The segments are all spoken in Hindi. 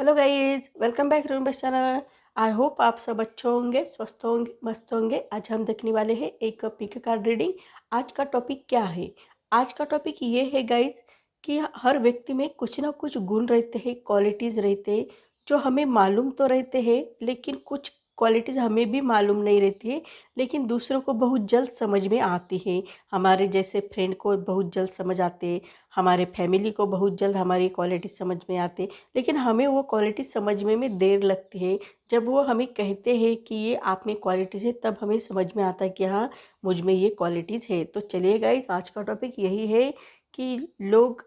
Hello guys, welcome back to बस चैनल। आई होप आप सब अच्छे होंगे, स्वस्थ होंगे, मस्त होंगे। आज हम देखने वाले हैं एक पिक कार्ड रीडिंग। आज का टॉपिक क्या है? आज का टॉपिक ये है गाइस कि हर व्यक्ति में कुछ ना कुछ गुण रहते हैं, क्वालिटीज़ रहते हैं जो हमें मालूम तो रहते हैं, लेकिन कुछ क्वालिटीज़ हमें भी मालूम नहीं रहती है, लेकिन दूसरों को बहुत जल्द समझ में आती है। हमारे जैसे फ्रेंड को बहुत जल्द समझ आते हैं, हमारे फैमिली को बहुत जल्द हमारी क्वालिटी समझ में आती है, लेकिन हमें वो क्वालिटी समझने में देर लगती है। जब वो हमें कहते हैं कि ये आप में क्वालिटीज़ है, तब हमें समझ में आता है कि हाँ, मुझ में ये क्वालिटीज़ है। तो चलिए गाइस, आज का टॉपिक यही है कि लोग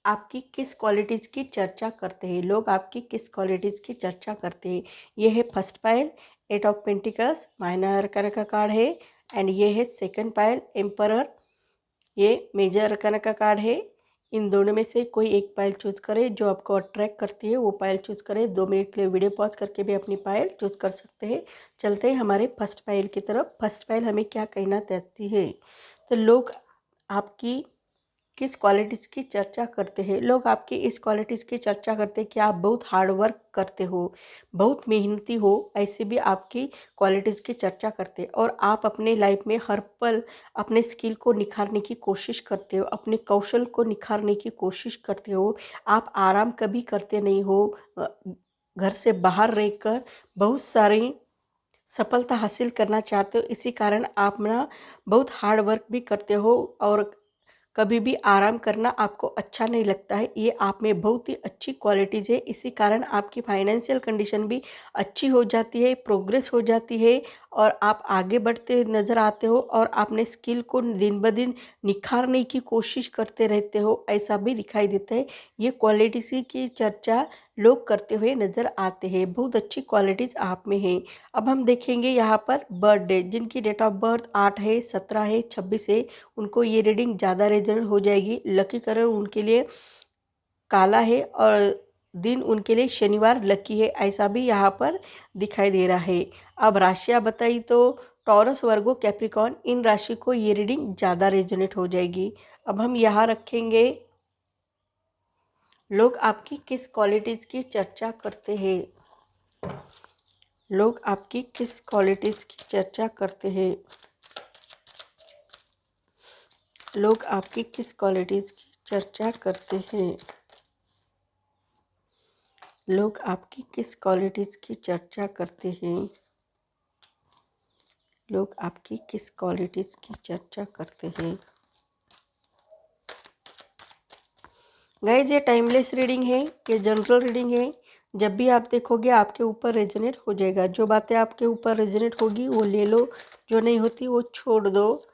आपकी किस क्वालिटीज़ की चर्चा करते हैं। लोग आपकी किस क्वालिटीज़ की चर्चा करते हैं। ये है first pile, eight of pentacles, minor arcana का कार्ड है। एंड ये है सेकंड पाइल, एम्परर, ये मेजर अरकाना का कार्ड है। इन दोनों में से कोई एक पाइल चूज़ करें जो आपको अट्रैक्ट करती है, वो पाइल चूज़ करें। 2 मिनट के लिए वीडियो पॉज करके भी अपनी पाइल चूज़ कर सकते हैं। चलते हैं हमारे फर्स्ट पाइल की तरफ। फर्स्ट पाइल हमें क्या कहना चाहती है? तो लोग आपकी किस क्वालिटीज़ की चर्चा करते हैं। लोग आपकी इस क्वालिटीज़ की चर्चा करते हैं कि आप बहुत हार्ड वर्क करते हो, बहुत मेहनती हो, ऐसे भी आपकी क्वालिटीज़ की चर्चा करते हैं। और आप अपने लाइफ में हर पल अपने स्किल को निखारने की कोशिश करते हो, अपने कौशल को निखारने की कोशिश करते हो। आप आराम कभी करते नहीं हो। घर से बाहर रहकर बहुत सारी सफलता हासिल करना चाहते हो, इसी कारण आप ना बहुत हार्ड वर्क भी करते हो और कभी भी आराम करना आपको अच्छा नहीं लगता है। ये आप में बहुत ही अच्छी क्वालिटीज़ है, इसी कारण आपकी फाइनेंशियल कंडीशन भी अच्छी हो जाती है, प्रोग्रेस हो जाती है और आप आगे बढ़ते नज़र आते हो और अपने स्किल को दिन ब दिन निखारने की कोशिश करते रहते हो, ऐसा भी दिखाई देता है। ये क्वालिटीज़ की चर्चा लोग करते हुए नज़र आते हैं। बहुत अच्छी क्वालिटीज़ आप में है। अब हम देखेंगे यहाँ पर बर्थडे, जिनकी डेट ऑफ बर्थ 8 है, 17 है, 26 है, उनको ये रीडिंग ज़्यादा रेजोनेट हो जाएगी। लकी कलर उनके लिए काला है और दिन उनके लिए शनिवार लकी है, ऐसा भी यहाँ पर दिखाई दे रहा है। अब राशियाँ बताई तो टॉरस, वर्गो, कैप्रिकॉर्न, इन राशि को ये रीडिंग ज़्यादा रेजोनेट हो जाएगी। अब हम यहाँ रखेंगे लोग आपकी किस क्वालिटीज़ की चर्चा करते हैं। लोग आपकी किस क्वालिटीज़ की चर्चा करते हैं। लोग आपकी किस क्वालिटीज़ की चर्चा करते हैं। लोग आपकी किस क्वालिटीज़ की चर्चा करते हैं। लोग आपकी किस क्वालिटीज़ की चर्चा करते हैं। गाइज, ये टाइमलेस रीडिंग है, ये जनरल रीडिंग है। जब भी आप देखोगे आपके ऊपर रेजोनेट हो जाएगा। जो बातें आपके ऊपर रेजोनेट होगी वो ले लो, जो नहीं होती वो छोड़ दो।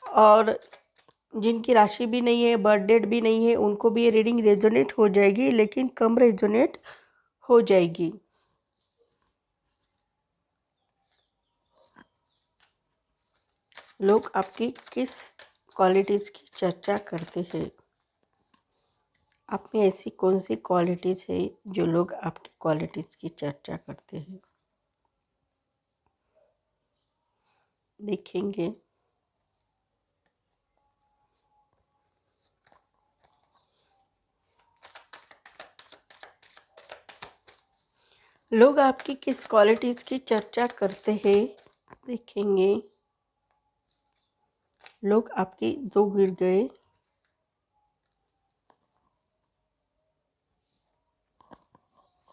और जिनकी राशि भी नहीं है, बर्थ डेट भी नहीं है, उनको भी ये रीडिंग रेजोनेट हो जाएगी, लेकिन कम रेजोनेट हो जाएगी। लोग आपकी किस क्वालिटीज़ की चर्चा करते हैं। आप में ऐसी कौन सी क्वालिटीज़ है जो लोग आपकी क्वालिटीज़ की चर्चा करते हैं, देखेंगे। लोग आपकी किस क्वालिटीज़ की चर्चा करते हैं, देखेंगे। लोग आपके 2 गिर गए।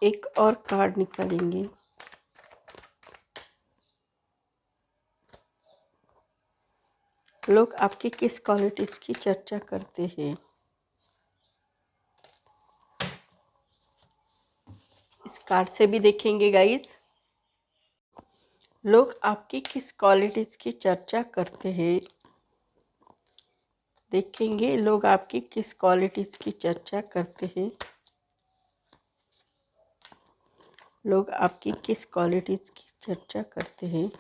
एक और कार्ड निकालेंगे। लोग आपकी किस क्वालिटीज़ की चर्चा करते हैं। इस कार्ड से भी देखेंगे गाइज। लोग आपकी किस क्वालिटीज़ की चर्चा करते हैं, देखेंगे। लोग आपकी किस क्वालिटीज़ की चर्चा करते हैं। लोग आपकी किस क्वालिटीज़ की चर्चा करते हैं।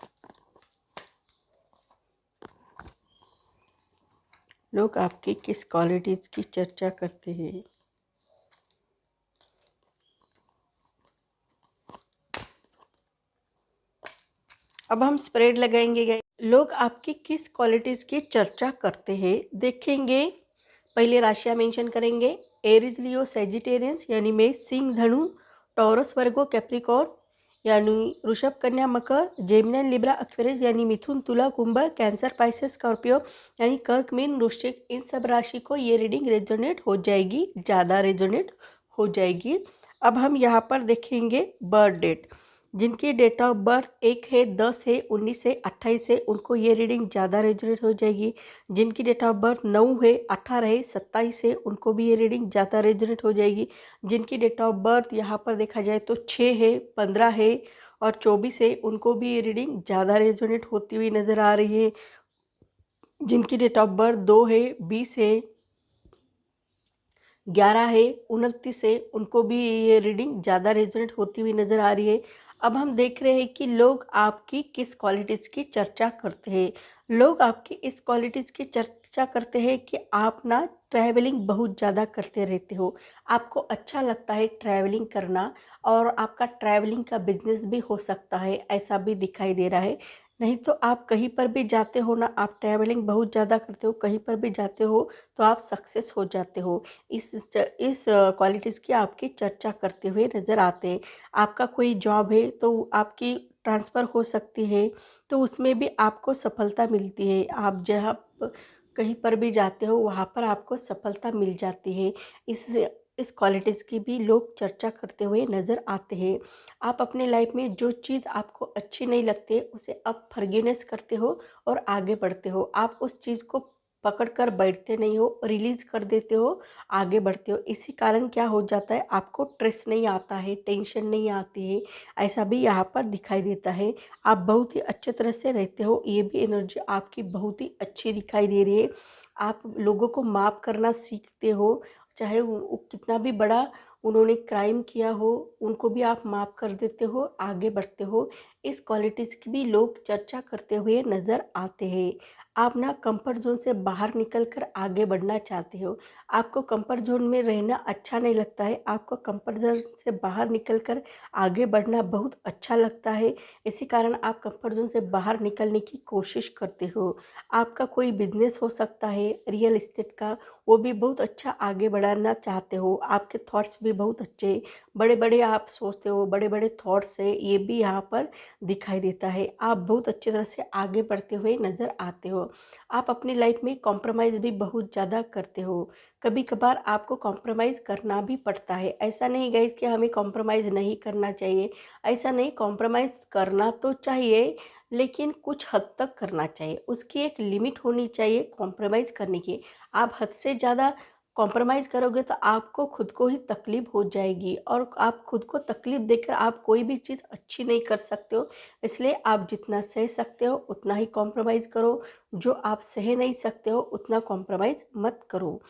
लोग आपकी किस क्वालिटीज़ की चर्चा करते हैं। अब हम स्प्रेड लगाएंगे। लोग आपकी किस क्वालिटीज़ की चर्चा करते हैं, देखेंगे। पहले राशियाँ मेंशन करेंगे। एरीज, लियो, सेजिटेरियंस यानी मेष, सिंह, धनु, टॉरस वर्गो कैप्रिकॉर्न यानी वृषभ कन्या मकर, जेमिनी लिब्रा एक्वेरियस यानी मिथुन तुला कुंभ, कैंसर पाइसेस स्कॉर्पियो यानी कर्क मीन वृश्चिक, इन सब राशि को ये रीडिंग रेजोनेट हो जाएगी, ज़्यादा रेजोनेट हो जाएगी। अब हम यहाँ पर देखेंगे बर्थ डेट। जिनकी डेट ऑफ बर्थ 1 है, 10 है, 19 है, 28 है, उनको ये रीडिंग ज़्यादा रेजोनेट हो जाएगी। जिनकी डेट ऑफ बर्थ 9 है, 18 है, 27 है, उनको भी ये रीडिंग ज़्यादा रेजोनेट हो जाएगी। जिनकी डेट ऑफ बर्थ यहाँ पर देखा जाए तो 6 है, 15 है और 24 है, उनको भी ये रीडिंग ज़्यादा रेजोनेट होती हुई नज़र आ रही है। जिनकी डेट ऑफ बर्थ 2 है, 20 है, 11 है, 29 है, उनको भी ये रीडिंग ज़्यादा रेजोनेट होती हुई नज़र आ रही है। अब हम देख रहे हैं कि लोग आपकी किस क्वालिटीज़ की चर्चा करते हैं। लोग आपकी इस क्वालिटीज़ की चर्चा करते हैं कि आप ना ट्रैवलिंग बहुत ज़्यादा करते रहते हो, आपको अच्छा लगता है ट्रैवलिंग करना और आपका ट्रैवलिंग का बिजनेस भी हो सकता है, ऐसा भी दिखाई दे रहा है। नहीं तो आप कहीं पर भी जाते हो ना, आप ट्रैवलिंग बहुत ज़्यादा करते हो, कहीं पर भी जाते हो तो आप सक्सेस हो जाते हो। इस क्वालिटीज़ की आपकी चर्चा करते हुए नज़र आते हैं। आपका कोई जॉब है तो आपकी ट्रांसफ़र हो सकती है, तो उसमें भी आपको सफलता मिलती है। आप जहाँ कहीं पर भी जाते हो वहाँ पर आपको सफलता मिल जाती है। इस क्वालिटीज़ की भी लोग चर्चा करते हुए नज़र आते हैं। आप अपने लाइफ में जो चीज़ आपको अच्छी नहीं लगती उसे आप फॉरगिवनेस करते हो और आगे बढ़ते हो। आप उस चीज़ को पकड़ कर बैठते नहीं हो, रिलीज़ कर देते हो, आगे बढ़ते हो। इसी कारण क्या हो जाता है, आपको स्ट्रेस नहीं आता है, टेंशन नहीं आती है, ऐसा भी यहाँ पर दिखाई देता है। आप बहुत ही अच्छे तरह से रहते हो, ये भी एनर्जी आपकी बहुत ही अच्छी दिखाई दे रही है। आप लोगों को माफ़ करना सीखते हो, चाहे वो कितना भी बड़ा उन्होंने क्राइम किया हो, उनको भी आप माफ़ कर देते हो, आगे बढ़ते हो। इस क्वालिटीज़ की भी लोग चर्चा करते हुए नज़र आते हैं। आप ना कंफर्ट ज़ोन से बाहर निकल कर आगे बढ़ना चाहते हो। आपको कंफर्ट ज़ोन में रहना अच्छा नहीं लगता है, आपको कंफर्ट ज़ोन से बाहर निकल कर आगे बढ़ना बहुत अच्छा लगता है। इसी कारण आप कंफर्ट ज़ोन से बाहर निकलने की कोशिश करते हो। आपका कोई बिजनेस हो सकता है रियल एस्टेट का, वो भी बहुत अच्छा आगे बढ़ाना चाहते हो। आपके थॉट्स भी बहुत अच्छे, बड़े बड़े आप सोचते हो, बड़े बड़े थॉट्स है, ये भी यहाँ पर दिखाई देता है। आप बहुत अच्छी तरह से आगे बढ़ते हुए नज़र आते हो। आप अपनी लाइफ में कॉम्प्रोमाइज़ भी बहुत ज़्यादा करते हो। कभी कभार आपको कॉम्प्रोमाइज़ करना भी पड़ता है। ऐसा नहीं गाइस कि हमें कॉम्प्रोमाइज़ नहीं करना चाहिए, ऐसा नहीं, कॉम्प्रोमाइज़ करना तो चाहिए लेकिन कुछ हद तक करना चाहिए। उसकी एक लिमिट होनी चाहिए कॉम्प्रोमाइज़ करने की। आप हद से ज़्यादा कॉम्प्रोमाइज़ करोगे तो आपको खुद को ही तकलीफ़ हो जाएगी और आप खुद को तकलीफ़ देकर आप कोई भी चीज़ अच्छी नहीं कर सकते हो। इसलिए आप जितना सह सकते हो उतना ही कॉम्प्रोमाइज़ करो, जो आप सह नहीं सकते हो उतना कॉम्प्रोमाइज़ मत करो।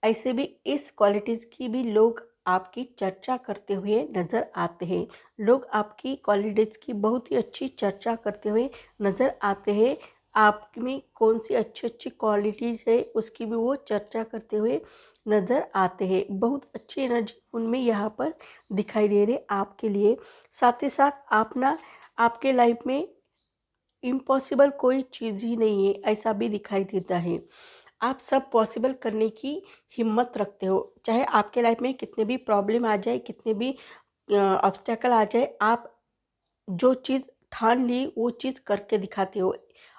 ऐसे भी इस क्वालिटीज़ की भी लोग आपकी चर्चा करते हुए नज़र आते हैं। लोग आपकी क्वालिटीज़ की बहुत ही अच्छी चर्चा करते हुए नज़र आते हैं। आप में कौन सी अच्छी अच्छी क्वालिटीज़ है उसकी भी वो चर्चा करते हुए नज़र आते हैं। बहुत अच्छी एनर्जी उनमें यहाँ पर दिखाई दे रही है आपके लिए। साथ ही साथ आप ना, आपके लाइफ में इम्पॉसिबल कोई चीज़ ही नहीं है, ऐसा भी दिखाई देता है। आप सब पॉसिबल करने की हिम्मत रखते हो, चाहे आपके लाइफ में कितने भी प्रॉब्लम आ जाए, कितने भी ऑब्स्टेकल आ जाए, आप जो चीज़ ठान ली वो चीज़ करके दिखाते हो।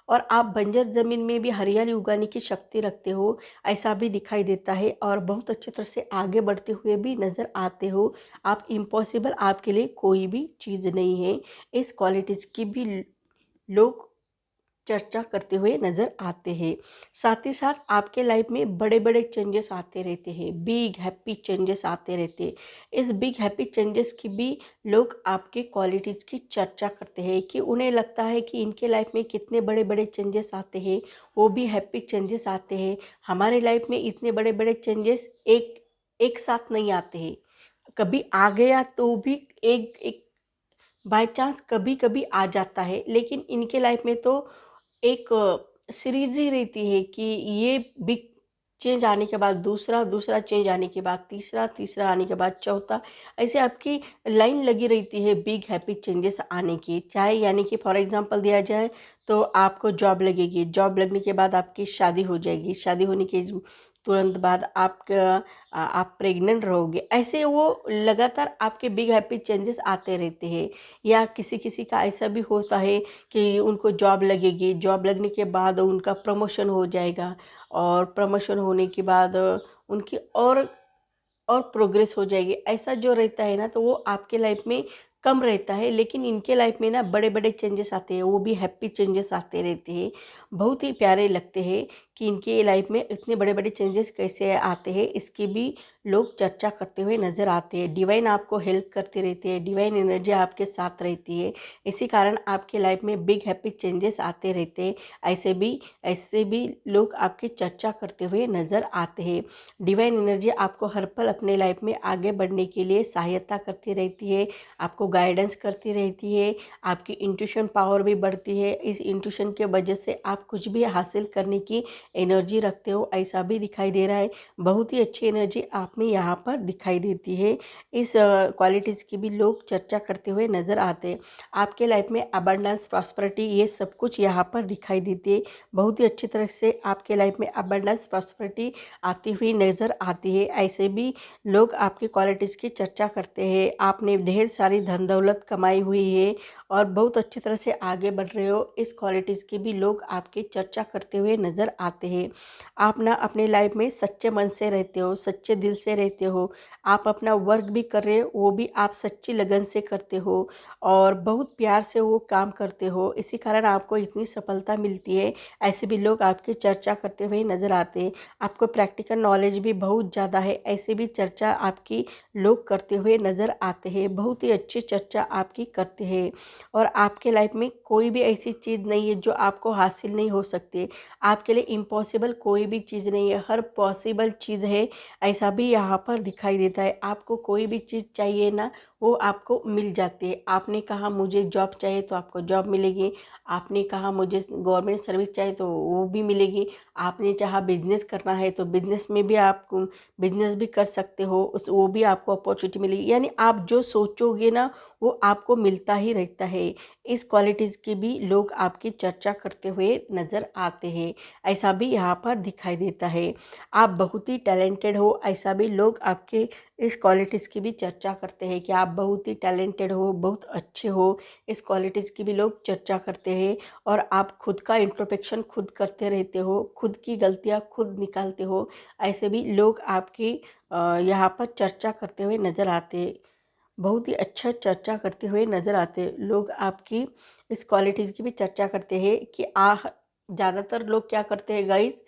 और आप बंजर ज़मीन में भी हरियाली उगाने की शक्ति रखते हो, ऐसा भी दिखाई देता है। और बहुत अच्छी तरह से आगे बढ़ते हुए भी नज़र आते हो। आप इम्पॉसिबल आपके लिए कोई भी चीज़ नहीं है। इस क्वालिटीज़ की भी लोग चर्चा करते हुए नज़र आते हैं। साथ ही साथ आपके लाइफ में बड़े बड़े चेंजेस आते रहते हैं, बिग हैप्पी चेंजेस आते रहते हैं। इस बिग हैप्पी चेंजेस की भी लोग आपके क्वालिटीज़ की चर्चा करते हैं कि उन्हें लगता है कि इनके लाइफ में कितने बड़े बड़े चेंजेस आते हैं, वो भी हैप्पी चेंजेस आते हैं। हमारे लाइफ में इतने बड़े बड़े चेंजेस एक एक साथ नहीं आते हैं, कभी आ गया तो भी एक एक बाय चांस कभी कभी आ जाता है, लेकिन इनके लाइफ में तो एक सीरीज ही रहती है कि ये बिग चेंज आने के बाद दूसरा, दूसरा चेंज आने के बाद तीसरा, तीसरा आने के बाद चौथा, ऐसे आपकी लाइन लगी रहती है बिग हैप्पी चेंजेस आने की। चाहे यानी कि फॉर एग्जांपल दिया जाए तो आपको जॉब लगेगी, जॉब लगने के बाद आपकी शादी हो जाएगी, शादी होने के तुरंत बाद आप प्रेग्नेंट रहोगे, ऐसे वो लगातार आपके बिग हैप्पी चेंजेस आते रहते हैं। या किसी किसी का ऐसा भी होता है कि उनको जॉब लगेगी, जॉब लगने के बाद उनका प्रमोशन हो जाएगा, और प्रमोशन होने के बाद उनकी और प्रोग्रेस हो जाएगी। ऐसा जो रहता है ना, तो वो आपके लाइफ में कम रहता है, लेकिन इनके लाइफ में ना बड़े बड़े चेंजेस आते हैं, वो भी हैप्पी चेंजेस आते रहते हैं। बहुत ही प्यारे लगते हैं कि इनके लाइफ में इतने बड़े बड़े चेंजेस कैसे आते हैं, इसकी भी लोग चर्चा करते हुए नज़र आते हैं। डिवाइन आपको हेल्प करते रहते हैं, डिवाइन एनर्जी आपके साथ रहती है, इसी कारण आपके लाइफ में बिग हैप्पी चेंजेस आते रहते हैं। ऐसे भी लोग आपकी चर्चा करते हुए नज़र आते हैं। डिवाइन एनर्जी आपको हर पल अपने लाइफ में आगे बढ़ने के लिए सहायता करती रहती है, आपको गाइडेंस करती रहती है, आपकी इंट्यूशन पावर भी बढ़ती है। इस इंट्यूशन के वजह से आप कुछ भी हासिल करने की एनर्जी रखते हो, ऐसा भी दिखाई दे रहा है। बहुत ही अच्छी एनर्जी आप में यहाँ पर दिखाई देती है। इस क्वालिटीज़ की भी लोग चर्चा करते हुए नज़र आते हैं। आपके लाइफ में अबंडेंस, प्रॉस्पेरिटी, ये सब कुछ यहाँ पर दिखाई देती है। बहुत ही अच्छी तरह से आपके लाइफ में अबंडेंस, प्रॉस्पेरिटी आती हुई नज़र आती है। ऐसे भी लोग आपकी क्वालिटीज़ की चर्चा करते हैं। आपने ढेर सारी धन दौलत कमाई हुई है और बहुत अच्छी तरह से आगे बढ़ रहे हो, इस क्वालिटीज़ की भी लोग आपकी चर्चा करते हुए नज़र आते हैं। आप ना अपने लाइफ में सच्चे मन से रहते हो, सच्चे दिल से रहते हो। आप अपना वर्क भी कर रहे हो, वो भी आप सच्ची लगन से करते हो और बहुत प्यार से वो काम करते हो, इसी कारण आपको इतनी सफलता मिलती है। ऐसे भी लोग आपकी चर्चा करते हुए नज़र आते हैं। आपको प्रैक्टिकल नॉलेज भी बहुत ज़्यादा है, ऐसे भी चर्चा आपकी लोग करते हुए नज़र आते हैं। बहुत ही अच्छी चर्चा आपकी करते हैं और आपके लाइफ में कोई भी ऐसी चीज़ नहीं है जो आपको हासिल नहीं हो सकती। आपके लिए इम्पॉसिबल कोई भी चीज़ नहीं है, हर पॉसिबल चीज़ है, ऐसा भी यहाँ पर दिखाई देता है। आपको कोई भी चीज़ चाहिए ना, वो आपको मिल जाती है। आपने कहा मुझे जॉब चाहिए तो आपको जॉब मिलेगी, आपने कहा मुझे गवर्नमेंट सर्विस चाहिए तो वो भी मिलेगी, आपने चाहा बिजनेस करना है तो बिजनेस में भी आप बिजनेस भी कर सकते हो, उस वो भी आपको अपॉर्चुनिटी मिलेगी। यानी आप जो सोचोगे ना, वो आपको मिलता ही रहता है। इस क्वालिटीज़ की भी लोग आपकी चर्चा करते हुए नज़र आते हैं, ऐसा भी यहाँ पर दिखाई देता है। आप बहुत ही टैलेंटेड हो, ऐसा भी लोग आपके इस क्वालिटीज़ की भी चर्चा करते हैं कि आप बहुत ही टैलेंटेड हो, बहुत अच्छे हो, इस क्वालिटीज़ की भी लोग चर्चा करते हैं। और आप खुद का इंट्रोस्पेक्शन खुद करते रहते हो, खुद की गलतियाँ खुद निकालते हो, ऐसे भी लोग आपकी यहाँ पर चर्चा करते हुए नज़र आते हैं। बहुत ही अच्छा चर्चा करते हुए नज़र आते हैं लोग, आपकी इस क्वालिटीज़ की भी चर्चा करते हैं कि ज़्यादातर लोग क्या करते हैं गाइस,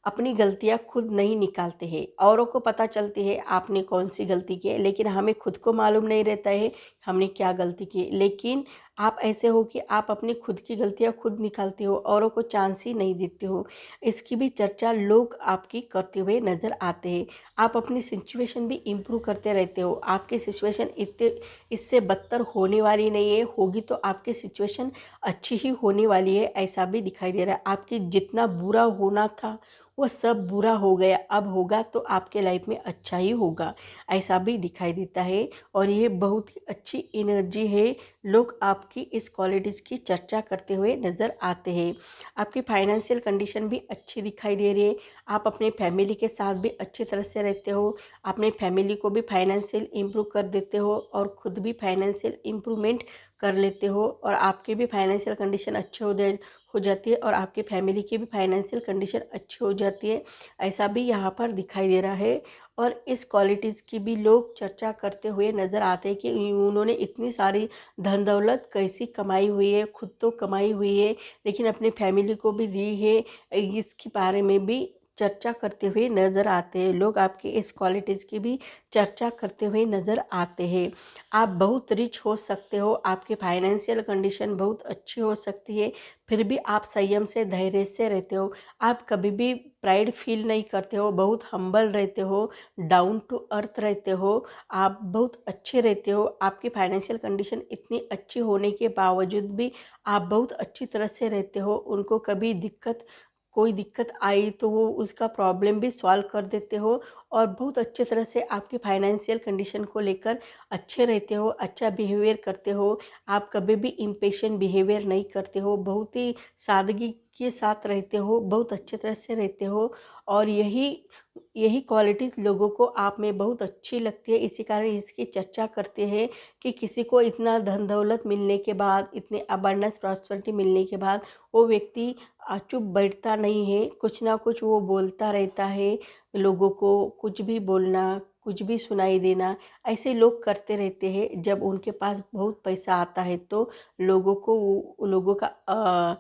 अपनी गलतियां खुद नहीं निकालते हैं, औरों को पता चलती है आपने कौन सी गलती की है, लेकिन हमें खुद को मालूम नहीं रहता है हमने क्या गलती की। लेकिन आप ऐसे हो कि आप अपनी खुद की गलतियां खुद निकालते हो, औरों को चांस ही नहीं देते हो, इसकी भी चर्चा लोग आपकी करते हुए नज़र आते हैं। आप अपनी सिचुएशन भी इम्प्रूव करते रहते हो, आपकी सिचुएशन इतने इससे बदतर होने वाली नहीं है, होगी तो आपकी सिचुएशन अच्छी ही होने वाली है, ऐसा भी दिखाई दे रहा है। आपकी जितना बुरा होना था वो सब बुरा हो गया, अब होगा तो आपके लाइफ में अच्छा ही होगा, ऐसा भी दिखाई देता है। और ये बहुत ही अच्छी एनर्जी है, लोग आपकी इस क्वालिटीज़ की चर्चा करते हुए नज़र आते हैं। आपकी फाइनेंशियल कंडीशन भी अच्छी दिखाई दे रही है, आप अपने फैमिली के साथ भी अच्छी तरह से रहते हो, अपने फैमिली को भी फाइनेंशियल इम्प्रूव कर देते हो और ख़ुद भी फाइनेंशियल इम्प्रूवमेंट कर लेते हो, और आपकी भी फाइनेंशियल कंडीशन अच्छे हो जाती है और आपकी फैमिली की भी फाइनेंशियल कंडीशन अच्छी हो जाती है, ऐसा भी यहाँ पर दिखाई दे रहा है। और इस क्वालिटीज़ की भी लोग चर्चा करते हुए नज़र आते हैं कि उन्होंने इतनी सारी धन दौलत कैसी कमाई हुई है, खुद तो कमाई हुई है लेकिन अपनी फैमिली को भी दी है, इसके बारे में भी चर्चा करते हुए नज़र आते हैं लोग, आपकी इस क्वालिटीज़ की भी चर्चा करते हुए नज़र आते हैं। आप बहुत रिच हो सकते हो, आपकी फाइनेंशियल कंडीशन बहुत अच्छी हो सकती है, फिर भी आप संयम से, धैर्य से रहते हो, आप कभी भी प्राइड फील नहीं करते हो, बहुत हम्बल रहते हो, डाउन टू अर्थ रहते हो, आप बहुत अच्छे रहते हो। आपकी फाइनेंशियल कंडीशन इतनी अच्छी होने के बावजूद भी आप बहुत अच्छी तरह से रहते हो, उनको कभी कोई दिक्कत आई तो वो उसका प्रॉब्लम भी सॉल्व कर देते हो, और बहुत अच्छे तरह से आपकी फाइनेंशियल कंडीशन को लेकर अच्छे रहते हो, अच्छा बिहेवियर करते हो, आप कभी भी इम्पेशेंट बिहेवियर नहीं करते हो, बहुत ही सादगी के साथ रहते हो, बहुत अच्छे तरह से रहते हो, और यही यही क्वालिटीज़ लोगों को आप में बहुत अच्छी लगती है। इसी कारण इसकी चर्चा करते हैं कि किसी को इतना धन दौलत मिलने के बाद, इतने अबंडेंस प्रॉस्पेरिटी मिलने के बाद वो व्यक्ति चुप बैठता नहीं है, कुछ ना कुछ वो बोलता रहता है। लोगों को कुछ भी बोलना, कुछ भी सुनाई देना, ऐसे लोग करते रहते हैं। जब उनके पास बहुत पैसा आता है तो लोगों का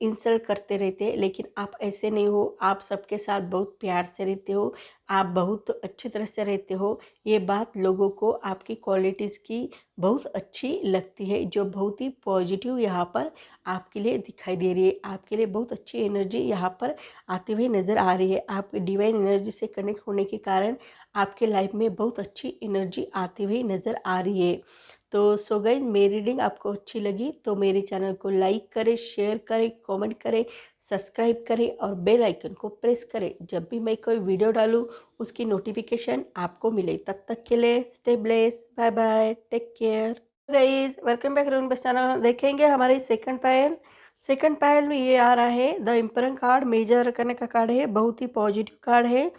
इंसल्ट करते रहते हैं, लेकिन आप ऐसे नहीं हो। आप सबके साथ बहुत प्यार से रहते हो, आप बहुत अच्छी तरह से रहते हो। ये बात लोगों को आपकी क्वालिटीज़ की बहुत अच्छी लगती है, जो बहुत ही पॉजिटिव यहाँ पर आपके लिए दिखाई दे रही है। आपके लिए बहुत अच्छी एनर्जी यहाँ पर आती हुई नज़र आ रही है। आप डिवाइन एनर्जी से कनेक्ट होने के कारण आपके लाइफ में बहुत अच्छी एनर्जी आती हुई नज़र आ रही है। तो सो गाइस, मेरी रीडिंग आपको अच्छी लगी तो मेरे चैनल को लाइक करें, शेयर करें, कमेंट करें, सब्सक्राइब करें और बेल आइकन को प्रेस करें। जब भी मैं कोई वीडियो डालूँ उसकी नोटिफिकेशन आपको मिले। तब तक के लिए stay blessed, bye bye, take care. Guys, welcome back room channel. देखेंगे हमारी सेकंड पायल में ये आ रहा है द एम्परर कार्ड। मेजर करने का कार्ड है, बहुत ही पॉजिटिव कार्ड है।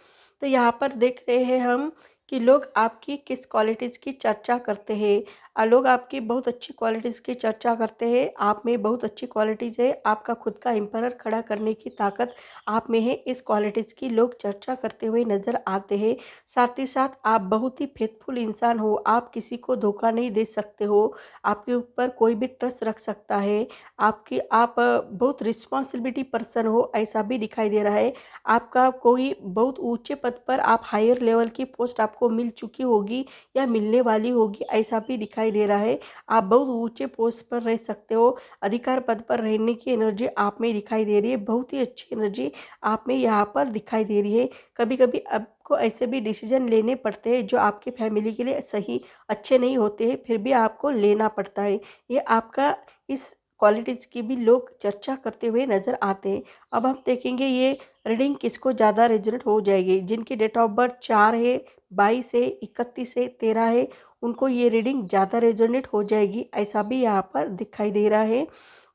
तो यहाँ पर देख रहे हैं हम कि लोग आपकी किस क्वालिटीज़ की चर्चा करते हैं। लोग आपकी बहुत अच्छी क्वालिटीज़ की चर्चा करते हैं। आप में बहुत अच्छी क्वालिटीज़ है, आपका खुद का एम्परर खड़ा करने की ताकत आप में है। इस क्वालिटीज़ की लोग चर्चा करते हुए नज़र आते हैं। साथ ही साथ आप बहुत ही फेथफुल इंसान हो, आप किसी को धोखा नहीं दे सकते हो, आपके ऊपर कोई भी ट्रस्ट रख सकता है। आप बहुत रिस्पॉन्सिबिलिटी पर्सन हो, ऐसा भी दिखाई दे रहा है। आपका कोई बहुत ऊंचे पद पर, आप हायर लेवल की पोस्ट आपको मिल चुकी होगी या मिलने वाली होगी, ऐसा भी दिखाई दे रहा है। आप बहुत ऊंचे पोस्ट पर रह सकते हो, अधिकार पद पर रहने की एनर्जी आप में दिखाई दे रही है। बहुत ही अच्छी एनर्जी आप में यहाँ पर दिखाई दे रही है। कभी कभी आपको ऐसे भी डिसीजन लेने पड़ते हैं जो आपकी फैमिली के लिए सही अच्छे नहीं होते हैं, फिर भी आपको लेना पड़ता है। ये आपका इस क्वालिटीज़ की भी लोग चर्चा करते हुए नज़र आते हैं। अब हम देखेंगे ये रीडिंग किसको ज़्यादा रेजोनेट हो जाएगी। जिनकी डेट ऑफ बर्थ 4 है, 22 है, 31 है, 13 है, उनको ये रीडिंग ज़्यादा रेजोनेट हो जाएगी, ऐसा भी यहाँ पर दिखाई दे रहा है।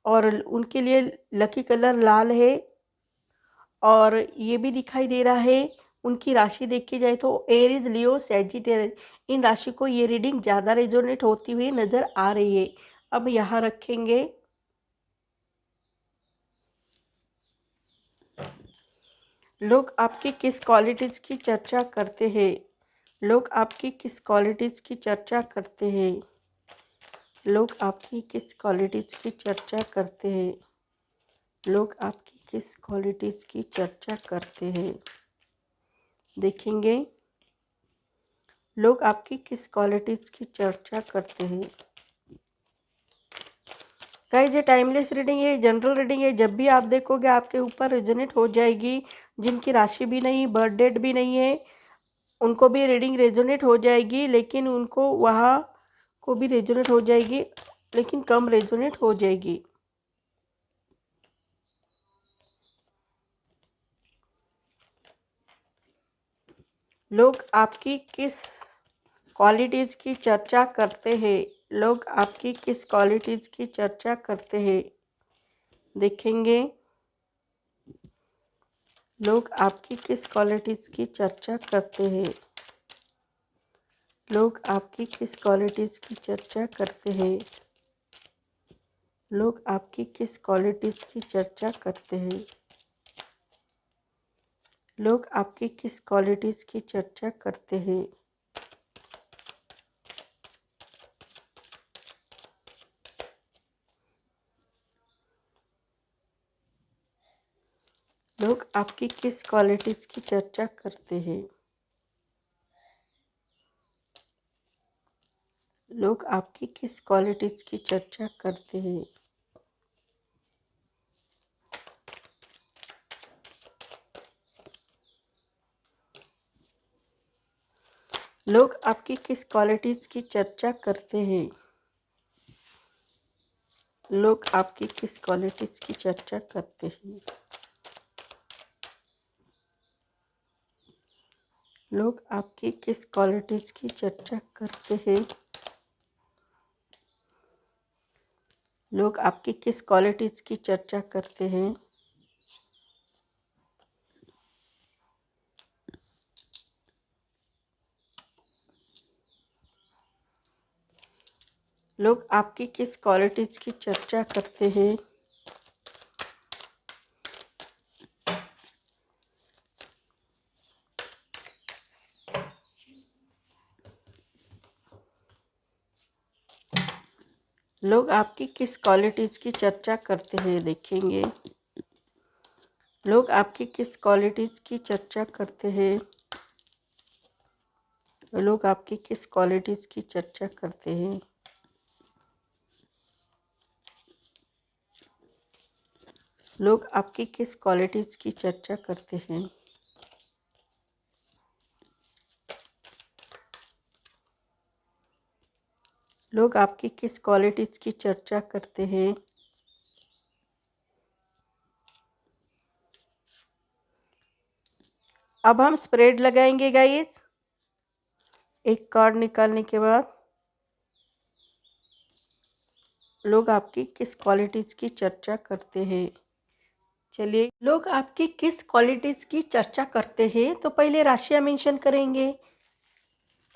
और उनके लिए लकी कलर लाल है, और ये भी दिखाई दे रहा है। उनकी राशि देखी जाए तो एरीज, लियो, सैजिटेरियस, इन राशि को ये रीडिंग ज़्यादा रेजोनेट होती हुई नज़र आ रही है। अब यहाँ रखेंगे लोग आपकी किस क्वालिटीज़ की चर्चा करते हैं। लोग आपकी किस क्वालिटीज़ की चर्चा करते हैं। लोग आपकी किस क्वालिटीज़ की चर्चा करते हैं। लोग आपकी किस क्वालिटीज़ की चर्चा करते हैं। देखेंगे लोग आपकी किस क्वालिटीज़ की चर्चा करते हैं। गाइस, ये टाइमलेस रीडिंग है, जनरल रीडिंग है। जब भी आप देखोगे आपके ऊपर रेजोनेट हो जाएगी। जिनकी राशि भी नहीं, बर्थ डेट भी नहीं है, उनको भी रीडिंग रेजोनेट हो जाएगी, लेकिन उनको वहाँ को भी रेजोनेट हो जाएगी, लेकिन कम रेजोनेट हो जाएगी। लोग आपकी किस क्वालिटीज़ की चर्चा करते हैं। लोग आपकी किस क्वालिटीज़ की चर्चा करते हैं। देखेंगे लोग आपकी किस क्वालिटीज़ की चर्चा करते हैं। लोग आपकी किस क्वालिटीज़ की चर्चा करते हैं। लोग आपकी किस क्वालिटीज़ की चर्चा करते हैं। लोग आपकी किस क्वालिटीज़ की चर्चा करते हैं। लोग आपकी किस क्वालिटीज़ की चर्चा करते हैं। लोग आपकी किस क्वालिटीज़ की चर्चा करते हैं। लोग आपकी किस क्वालिटीज़ की चर्चा करते हैं। लोग आपकी किस क्वालिटीज़ की चर्चा करते हैं। लोग आपकी किस क्वालिटीज़ की चर्चा करते हैं। लोग आपकी किस क्वालिटीज़ की चर्चा करते हैं। लोग आपकी किस क्वालिटीज़ की चर्चा करते हैं? लोग आपकी किस क्वालिटीज़ की चर्चा करते हैं, देखेंगे। लोग आपकी किस क्वालिटीज़ की चर्चा करते हैं? लोग आपकी किस क्वालिटीज़ की चर्चा करते हैं? लोग आपकी किस क्वालिटीज़ की चर्चा करते हैं? लोग आपकी किस क्वालिटीज़ की चर्चा करते हैं? अब हम स्प्रेड लगाएंगे गाइस। एक कार्ड निकालने के बाद लोग आपकी किस क्वालिटीज़ की चर्चा करते हैं। चलिए, लोग आपकी किस क्वालिटीज़ की चर्चा करते हैं, तो पहले राशियाँ मेंशन करेंगे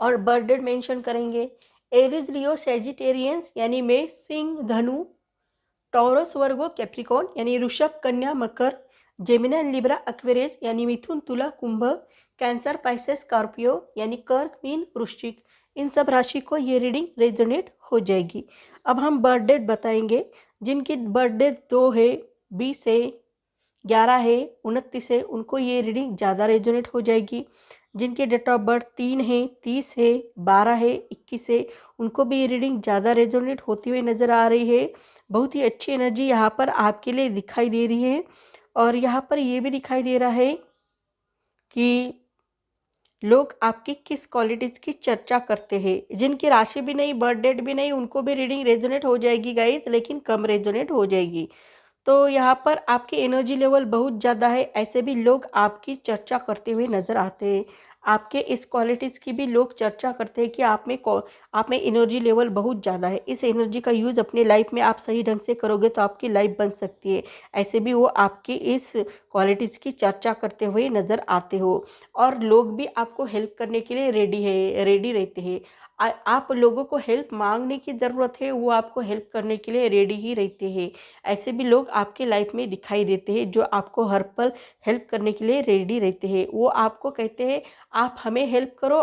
और बर्थ डेट मेंशन करेंगे। एरीज, लियो, सेजिटेरियंस यानी मेष, सिंह, धनु, टॉरस, वर्गो, कैप्रिकॉन यानी ऋषभ, कन्या, मकर, जेमिनी, लिब्रा, एक्वेरियस यानी मिथुन, तुला, कुंभ, कैंसर, पाइसेस, स्कॉर्पियो यानी कर्क, मीन, वृश्चिक। इन सब राशि को ये रीडिंग रेजोनेट हो जाएगी। अब हम बर्थ डेट बताएंगे। जिनकी बर्थ डेट 2 है, 20 है, 11 है, 29 है, उनको ये रीडिंग ज़्यादा रेजोनेट हो जाएगी। जिनके डेट ऑफ बर्थ 3 है, 30 है, 12 है, 21 है, उनको भी ये रीडिंग ज़्यादा रेजोनेट होती हुई नज़र आ रही है। बहुत ही अच्छी एनर्जी यहाँ पर आपके लिए दिखाई दे रही है। और यहाँ पर ये भी दिखाई दे रहा है कि लोग आपकी किस क्वालिटीज़ की चर्चा करते हैं। जिनकी राशि भी नहीं, बर्थ डेट भी नहीं, उनको भी रीडिंग रेजोनेट हो जाएगी गाइस, लेकिन कम रेजोनेट हो जाएगी। तो यहाँ पर आपकी एनर्जी लेवल बहुत ज़्यादा है। ऐसे भी लोग आपकी चर्चा करते हुए नज़र आते हैं। आपके इस क्वालिटीज़ की भी लोग चर्चा करते हैं कि आप में एनर्जी लेवल बहुत ज़्यादा है। इस एनर्जी का यूज़ अपने लाइफ में आप सही ढंग से करोगे तो आपकी लाइफ बन सकती है। ऐसे भी वो आपकी इस क्वालिटीज़ की चर्चा करते हुए नज़र आते हो। और लोग भी आपको हेल्प करने के लिए रेडी रहते हैं। आप लोगों को हेल्प मांगने की ज़रूरत है, वो आपको हेल्प करने के लिए रेडी ही रहते हैं। ऐसे भी लोग आपके लाइफ में दिखाई देते हैं जो आपको हर पल हेल्प करने के लिए रेडी रहते हैं। वो आपको कहते हैं आप हमें हेल्प करो,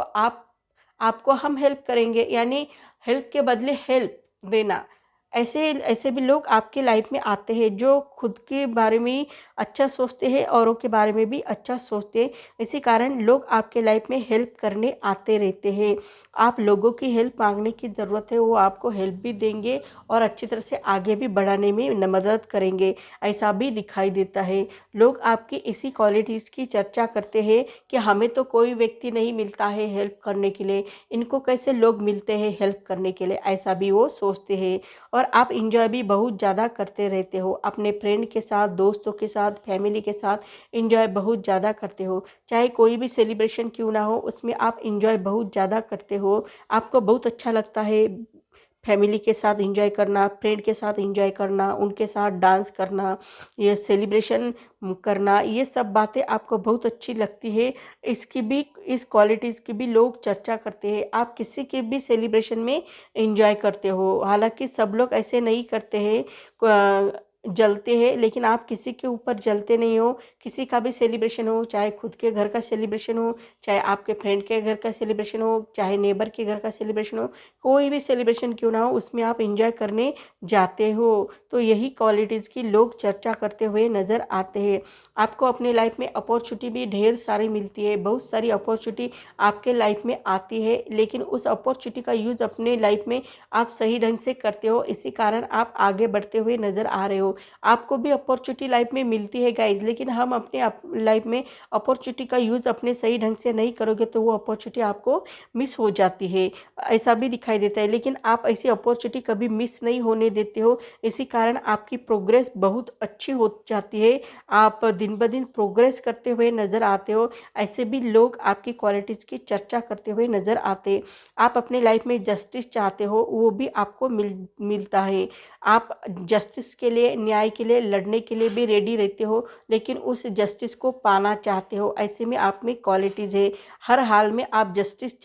आपको हम हेल्प करेंगे, यानी हेल्प के बदले हेल्प देना। ऐसे ऐसे भी लोग आपके लाइफ में आते हैं जो खुद के बारे में अच्छा सोचते हैं, औरों के बारे में भी अच्छा सोचते हैं। इसी कारण लोग आपके लाइफ में हेल्प करने आते रहते हैं। आप लोगों की हेल्प मांगने की ज़रूरत है, वो आपको हेल्प भी देंगे और अच्छी तरह से आगे भी बढ़ाने में मदद करेंगे, ऐसा भी दिखाई देता है। लोग आपकी इसी क्वालिटीज़ की चर्चा करते हैं कि हमें तो कोई व्यक्ति नहीं मिलता है हेल्प करने के लिए, इनको कैसे लोग मिलते हैं हेल्प करने के लिए, ऐसा भी वो सोचते हैं। और आप इंजॉय भी बहुत ज़्यादा करते रहते हो अपने फ्रेंड के साथ, दोस्तों के साथ, फैमिली के साथ इंजॉय बहुत ज़्यादा करते हो। चाहे कोई भी सेलिब्रेशन क्यों ना हो, उसमें आप इंजॉय बहुत ज़्यादा करते हो। आपको बहुत अच्छा लगता है फैमिली के साथ एंजॉय करना, फ्रेंड के साथ एंजॉय करना, उनके साथ डांस करना, ये सेलिब्रेशन करना, ये सब बातें आपको बहुत अच्छी लगती है। इसकी भी, इस क्वालिटीज़ की भी लोग चर्चा करते हैं। आप किसी के भी सेलिब्रेशन में एंजॉय करते हो, हालांकि सब लोग ऐसे नहीं करते हैं, जलते हैं, लेकिन आप किसी के ऊपर जलते नहीं हो। किसी का भी सेलिब्रेशन हो, चाहे खुद के घर का सेलिब्रेशन हो, चाहे आपके फ्रेंड के घर का सेलिब्रेशन हो, चाहे नेबर के घर का सेलिब्रेशन हो, कोई भी सेलिब्रेशन क्यों ना हो, उसमें आप एंजॉय करने जाते हो। तो यही क्वालिटीज़ की लोग चर्चा करते हुए नज़र आते हैं। आपको अपने लाइफ में अपॉर्चुनिटी भी ढेर सारी मिलती है, बहुत सारी अपॉर्चुनिटी आपके लाइफ में आती है, लेकिन उस अपॉर्चुनिटी का यूज़ अपने लाइफ में आप सही ढंग से करते हो, इसी कारण आप आगे बढ़ते हुए नज़र आ रहे हो। आपको भी अपॉर्चुनिटी लाइफ में मिलती है गाइज, लेकिन हम अपने लाइफ में अपॉर्चुनिटी का यूज़ अपने सही ढंग से नहीं करोगे तो वो अपॉर्चुनिटी आपको मिस हो जाती है, ऐसा भी दिखाई देता है। लेकिन आप ऐसी अपॉर्चुनिटी कभी मिस नहीं होने देते हो, इसी कारण आपकी प्रोग्रेस बहुत अच्छी हो जाती है। आप दिन ब दिन प्रोग्रेस करते हुए नज़र आते हो। ऐसे भी लोग आपकी क्वालिटीज़ की चर्चा करते हुए नज़र आते हैं। आप अपने लाइफ में जस्टिस चाहते हो, वो भी आपको मिलता है। आप जस्टिस के लिए, न्याय के लिए लड़ने के लिए भी रेडी रहते हो, लेकिन उस जस्टिस को पाना चाहते हो। ऐसे में आप में क्वालिटीज़ है, हर हाल में आप जस्टिस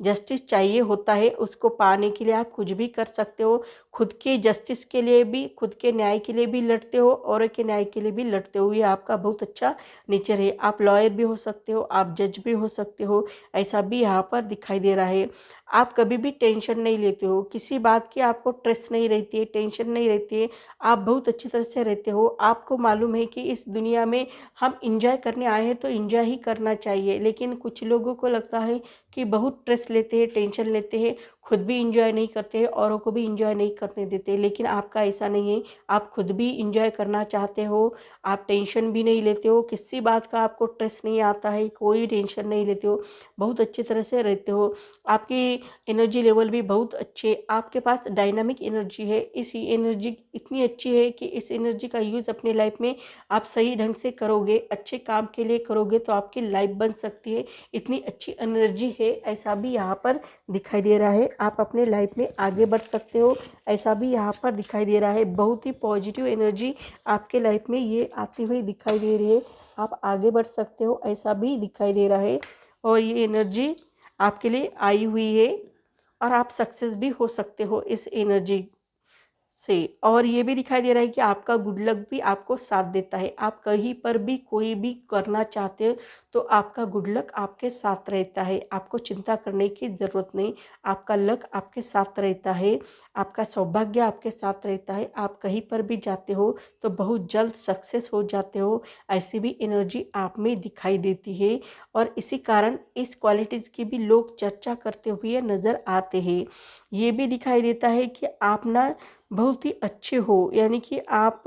जस्टिस चाहिए होता है, उसको पाने के लिए आप कुछ भी कर सकते हो। खुद के जस्टिस के लिए भी, खुद के न्याय के लिए भी लड़ते हो, औरों के न्याय के लिए भी लड़ते हो। ये आपका बहुत अच्छा नेचर है। आप लॉयर भी हो सकते हो, आप जज भी हो सकते हो, ऐसा भी यहाँ पर दिखाई दे रहा है। आप कभी भी टेंशन नहीं लेते हो, किसी बात की आपको स्ट्रेस नहीं रहती है, टेंशन नहीं रहती है। आप बहुत अच्छी तरह से रहते हो। आपको मालूम है कि इस दुनिया में हम इंजॉय करने आए हैं तो इंजॉय ही करना चाहिए, लेकिन कुछ लोगों को लगता है कि बहुत स्ट्रेस लेते हैं, टेंशन लेते हैं, खुद भी इंजॉय नहीं करते हैं, औरों को भी इंजॉय नहीं करने देते। लेकिन आपका ऐसा नहीं है, आप खुद भी इंजॉय करना चाहते हो, आप टेंशन भी नहीं लेते हो, किसी बात का आपको स्ट्रेस नहीं आता है, कोई टेंशन नहीं लेते हो, बहुत अच्छी तरह से रहते हो। आपकी एनर्जी लेवल भी बहुत अच्छे, आपके पास डायनामिक एनर्जी है। इस एनर्जी इतनी अच्छी है कि इस एनर्जी का यूज़ अपने लाइफ में आप सही ढंग से करोगे, अच्छे काम के लिए करोगे तो आपकी लाइफ बन सकती है। इतनी अच्छी एनर्जी है, ऐसा भी यहाँ पर दिखाई दे रहा है। आप अपने लाइफ में आगे बढ़ सकते हो, ऐसा भी यहाँ पर दिखाई दे रहा है। बहुत ही पॉजिटिव एनर्जी आपके लाइफ में ये आती हुई दिखाई दे रही है। आप आगे बढ़ सकते हो, ऐसा भी दिखाई दे रहा है। और ये एनर्जी आपके लिए आई हुई है और आप सक्सेस भी हो सकते हो इस एनर्जी से। और ये भी दिखाई दे रहा है कि आपका गुड लक भी आपको साथ देता है। आप कहीं पर भी कोई भी करना चाहते हो तो आपका गुड लक आपके साथ रहता है, आपको चिंता करने की ज़रूरत नहीं। आपका लक आपके साथ रहता है, आपका सौभाग्य आपके साथ रहता है। आप कहीं पर भी जाते हो तो बहुत जल्द सक्सेस हो जाते हो, ऐसी भी एनर्जी आप में दिखाई देती है। और इसी कारण इस क्वालिटीज़ की भी लोग चर्चा करते हुए नज़र आते हैं। ये भी दिखाई देता है कि आप ना बहुत ही अच्छे हो, यानी कि आप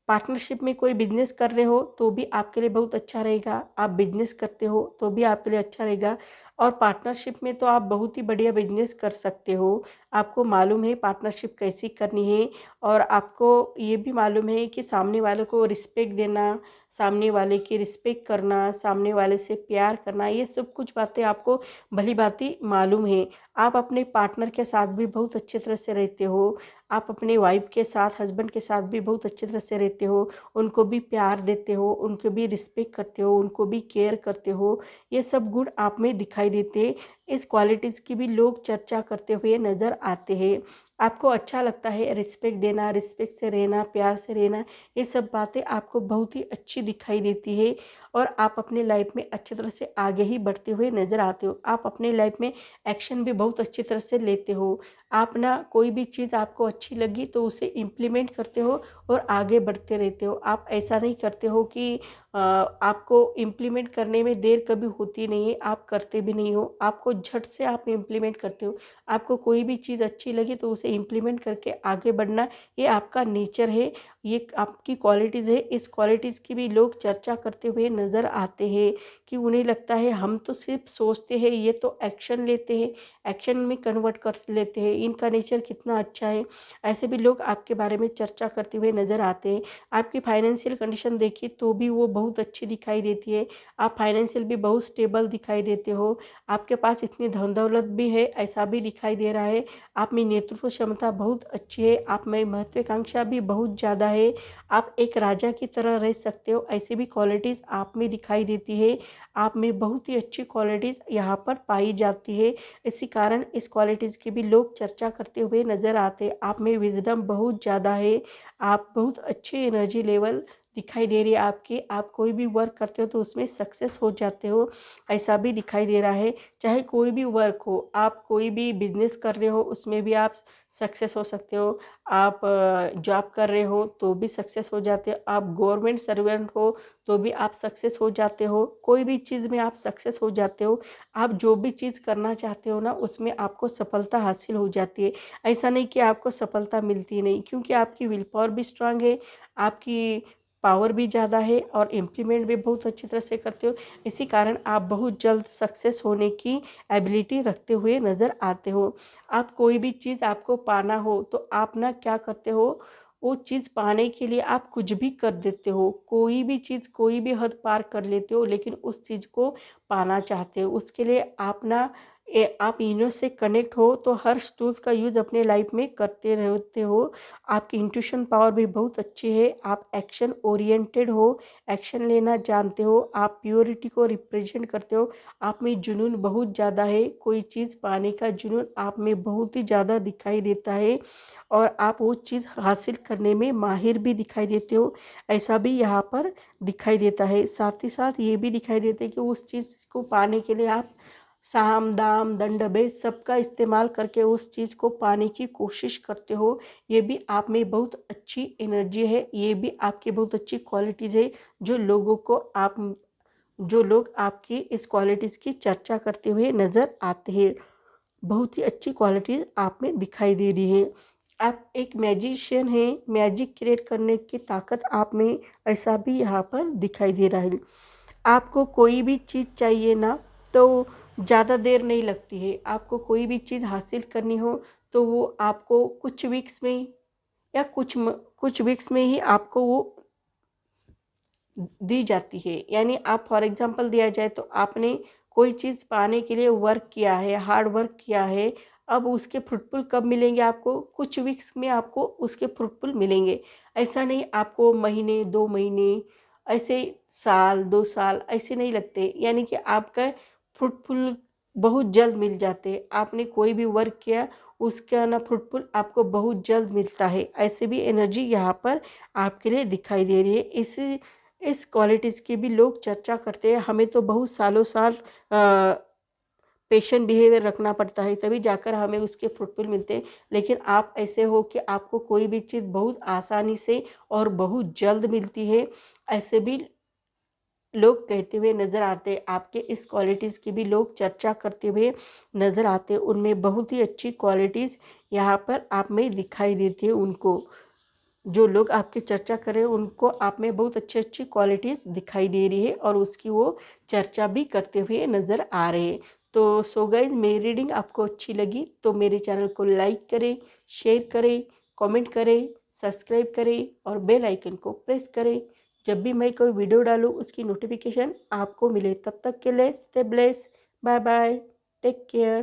पार्टनरशिप में कोई बिजनेस कर रहे हो तो भी आपके लिए बहुत अच्छा रहेगा, आप बिजनेस करते हो तो भी आपके लिए अच्छा रहेगा। और पार्टनरशिप में तो आप बहुत ही बढ़िया बिजनेस कर सकते हो। आपको मालूम है पार्टनरशिप कैसी करनी है, और आपको ये भी मालूम है कि सामने वाले को रिस्पेक्ट देना, सामने वाले की रिस्पेक्ट करना, सामने वाले से प्यार करना, ये सब कुछ बातें आपको भली भांति मालूम है। आप अपने पार्टनर के साथ भी बहुत अच्छी तरह से रहते हो, आप अपने वाइफ के साथ, हस्बैंड के साथ भी बहुत अच्छी तरह से रहते हो, उनको भी प्यार देते हो, उनको भी रिस्पेक्ट करते हो, उनको भी केयर करते हो। ये सब गुण आप में दिखाई देते। इस क्वालिटीज़ की भी लोग चर्चा करते हुए नज़र आते हैं। आपको अच्छा लगता है रिस्पेक्ट देना, रिस्पेक्ट से रहना, प्यार से रहना, ये सब बातें आपको बहुत ही अच्छी दिखाई देती है। और आप अपने लाइफ में अच्छी तरह से आगे ही बढ़ते हुए नज़र आते हो। आप अपने लाइफ में एक्शन भी बहुत अच्छी तरह से लेते हो। आप ना कोई भी चीज़ आपको अच्छी लगी तो उसे इम्प्लीमेंट करते हो और आगे बढ़ते रहते हो। आप ऐसा नहीं करते हो कि आपको इम्प्लीमेंट करने में देर कभी होती नहीं है, आप करते भी नहीं हो, आपको झट से आप इम्प्लीमेंट करते हो। आपको कोई भी चीज़ अच्छी लगी तो उसे इम्प्लीमेंट करके आगे बढ़ना, ये आपका नेचर है, ये आपकी क्वालिटीज़ है। इस क्वालिटीज़ की भी लोग चर्चा करते हुए नज़र आते हैं कि उन्हें लगता है हम तो सिर्फ सोचते हैं, ये तो एक्शन लेते हैं, एक्शन में कन्वर्ट कर लेते हैं, इनका नेचर कितना अच्छा है। ऐसे भी लोग आपके बारे में चर्चा करते हुए नज़र आते हैं। आपकी फाइनेंशियल कंडीशन देखिए तो भी वो बहुत अच्छी दिखाई देती है। आप फाइनेंशियल भी बहुत स्टेबल दिखाई देते हो। आपके पास इतनी धन दौलत भी है, ऐसा भी दिखाई दे रहा है। आप में नेतृत्व क्षमता बहुत अच्छी है, आप में महत्वाकांक्षा भी बहुत ज़्यादा है। आप एक राजा की तरह रह सकते हो, ऐसी भी क्वालिटीज़ आप में दिखाई देती है। आप में बहुत ही अच्छी क्वालिटीज़ यहाँ पर पाई जाती है। इसी कारण इस क्वालिटीज़ की भी लोग चर्चा करते हुए नज़र आते। आप में विज़डम बहुत ज़्यादा है, आप बहुत अच्छी एनर्जी लेवल दिखाई दे रही है आपकी। आप कोई भी वर्क करते हो तो उसमें सक्सेस हो जाते हो, ऐसा भी दिखाई दे रहा है। चाहे कोई भी वर्क हो, आप कोई भी बिजनेस कर रहे हो उसमें भी आप सक्सेस हो सकते हो। आप जॉब कर रहे हो तो भी सक्सेस हो जाते हो। आप गवर्नमेंट सर्वेंट हो तो भी आप सक्सेस हो जाते हो। कोई भी चीज़ में आप सक्सेस हो जाते हो। आप जो भी चीज़ करना चाहते हो ना उसमें आपको सफलता हासिल हो जाती है। ऐसा नहीं कि आपको सफलता मिलती नहीं, क्योंकि आपकी विल पावर भी स्ट्रांग है, आपकी पावर भी ज़्यादा है और इम्प्लीमेंट भी बहुत अच्छी तरह से करते हो। इसी कारण आप बहुत जल्द सक्सेस होने की एबिलिटी रखते हुए नज़र आते हो। आप कोई भी चीज़ आपको पाना हो तो आप ना क्या करते हो, वो चीज़ पाने के लिए आप कुछ भी कर देते हो। कोई भी चीज़, कोई भी हद पार कर लेते हो, लेकिन उस चीज़ को पाना चाहते हो। उसके लिए आप ना आप यूनिवर्स से कनेक्ट हो तो हर टूल्स का यूज़ अपने लाइफ में करते रहते हो। आपकी इंट्यूशन पावर भी बहुत अच्छी है, आप एक्शन ओरिएंटेड हो, एक्शन लेना जानते हो, आप प्योरिटी को रिप्रेजेंट करते हो। आप में जुनून बहुत ज़्यादा है, कोई चीज़ पाने का जुनून आप में बहुत ही ज़्यादा दिखाई देता है और आप वो चीज़ हासिल करने में माहिर भी दिखाई देते हो, ऐसा भी यहाँ पर दिखाई देता है। साथ ही साथ ये भी दिखाई देता है कि उस चीज़ को पाने के लिए आप साम दाम दंड भेद सबका इस्तेमाल करके उस चीज़ को पाने की कोशिश करते हो। ये भी आप में बहुत अच्छी एनर्जी है, ये भी आपकी बहुत अच्छी क्वालिटीज़ है जो लोग आपकी इस क्वालिटीज़ की चर्चा करते हुए नज़र आते हैं। बहुत ही अच्छी क्वालिटीज़ आप में दिखाई दे रही है। आप एक मैजिशियन हैं, मैजिक क्रिएट करने की ताकत आप में, ऐसा भी यहाँ पर दिखाई दे रहा है। आपको कोई भी चीज़ चाहिए ना तो ज़्यादा देर नहीं लगती है। आपको कोई भी चीज़ हासिल करनी हो तो वो आपको कुछ वीक्स में या कुछ वीक्स में ही आपको वो दी जाती है। यानी आप फॉर एग्ज़ाम्पल दिया जाए तो आपने कोई चीज़ पाने के लिए वर्क किया है, हार्ड वर्क किया है, अब उसके फ्रूटफुल कब मिलेंगे आपको? कुछ वीक्स में आपको उसके फ्रूटफुल मिलेंगे। ऐसा नहीं आपको महीने, 2 महीने, ऐसे साल, 2 साल ऐसे नहीं लगते। यानी कि आपका फ्रूटफुल बहुत जल्द मिल जाते हैं। आपने कोई भी वर्क किया, उसका ना फ्रूटफुल आपको बहुत जल्द मिलता है। ऐसे भी एनर्जी यहाँ पर आपके लिए दिखाई दे रही है। इस क्वालिटीज़ की भी लोग चर्चा करते हैं। हमें तो बहुत सालों साल पेशेंट बिहेवियर रखना पड़ता है, तभी जाकर हमें उसके फ्रूटफुल मिलते हैं। लेकिन आप ऐसे हो कि आपको कोई भी चीज़ बहुत आसानी से और बहुत जल्द मिलती है। ऐसे भी लोग कहते हुए नज़र आते हैं। आपके इस क्वालिटीज़ की भी लोग चर्चा करते हुए नज़र आते हैं। उनमें बहुत ही अच्छी क्वालिटीज़ यहाँ पर आप में दिखाई देती है उनको। जो लोग आपकी चर्चा कर रहे हैं उनको आप में बहुत अच्छी-अच्छी क्वालिटीज़ दिखाई दे रही है और उसकी वो चर्चा भी करते हुए नज़र आ रहे हैं। तो सो गाइस, मेरी रीडिंग आपको अच्छी लगी तो मेरे चैनल को लाइक करें, शेयर करें, कमेंट करें, सब्सक्राइब करें और बेल आइकन को प्रेस करें। जब भी मैं कोई वीडियो डालूँ उसकी नोटिफिकेशन आपको मिले। तब तक के लिए stay blessed. Bye bye, take care.